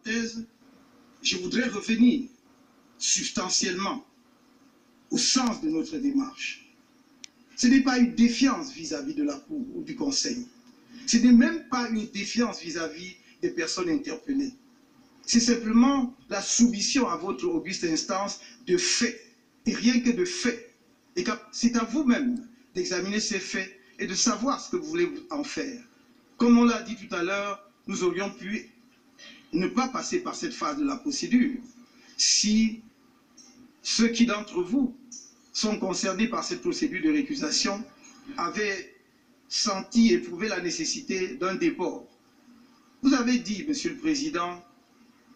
parenthèse, je voudrais revenir substantiellement au sens de notre démarche. Ce n'est pas une défiance vis-à-vis de la Cour ou du Conseil. Ce n'est même pas une défiance vis-à-vis des personnes interpellées. C'est simplement la soumission à votre auguste instance de faits, et rien que de faits. Et c'est à vous-même d'examiner ces faits et de savoir ce que vous voulez en faire. Comme on l'a dit tout à l'heure, nous aurions pu ne pas passer par cette phase de la procédure si ceux qui d'entre vous sont concernés par cette procédure de récusation avaient senti, éprouvé la nécessité d'un déport. Vous avez dit, Monsieur le Président,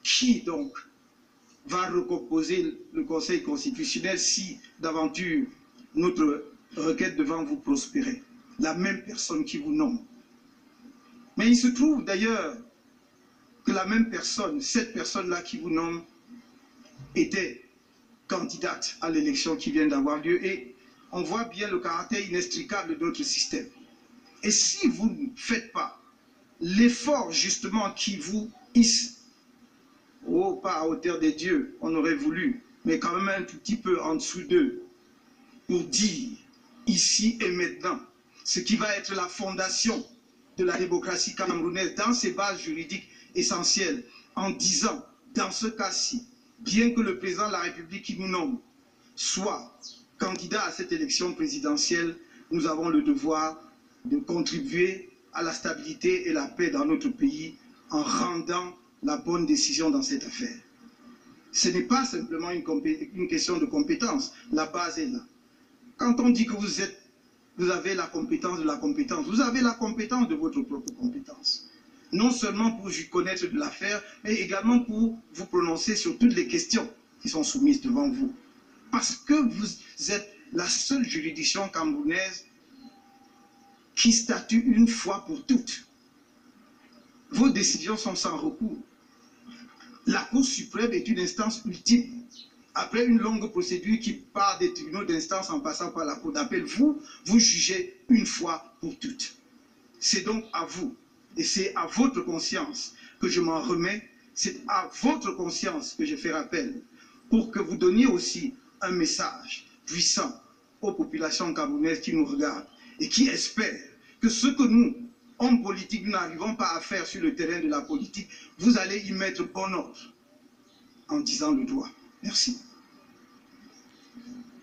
qui donc va recomposer le Conseil constitutionnel si d'aventure notre requête devant vous prospérer? La même personne qui vous nomme. Mais il se trouve d'ailleurs que la même personne, cette personne-là qui vous nomme, était candidate à l'élection qui vient d'avoir lieu, et on voit bien le caractère inextricable de notre système. Et si vous ne faites pas l'effort justement qui vous hisse, oh, pas à hauteur des dieux, on aurait voulu, mais quand même un tout petit peu en dessous d'eux, pour dire ici et maintenant ce qui va être la fondation de la démocratie camerounaise dans ses bases juridiques essentielles, en disant, dans ce cas-ci, bien que le président de la République qui nous nomme soit candidat à cette élection présidentielle, nous avons le devoir de contribuer à la stabilité et la paix dans notre pays en rendant la bonne décision dans cette affaire. Ce n'est pas simplement une question de compétence, la base est là. Quand on dit que vous avez la compétence de la compétence, vous avez la compétence de votre propre compétence. Non seulement pour connaître de l'affaire, mais également pour vous prononcer sur toutes les questions qui sont soumises devant vous. Parce que vous êtes la seule juridiction camerounaise qui statue une fois pour toutes. Vos décisions sont sans recours. La Cour suprême est une instance ultime. Après une longue procédure qui part des tribunaux d'instance en passant par la Cour d'appel, vous jugez une fois pour toutes. C'est donc à vous, et c'est à votre conscience que je m'en remets, c'est à votre conscience que je fais appel, pour que vous donniez aussi un message puissant aux populations camerounaises qui nous regardent et qui espèrent que ce que nous, hommes politiques, nous n'arrivons pas à faire sur le terrain de la politique, vous allez y mettre bon ordre en disant le droit. Merci.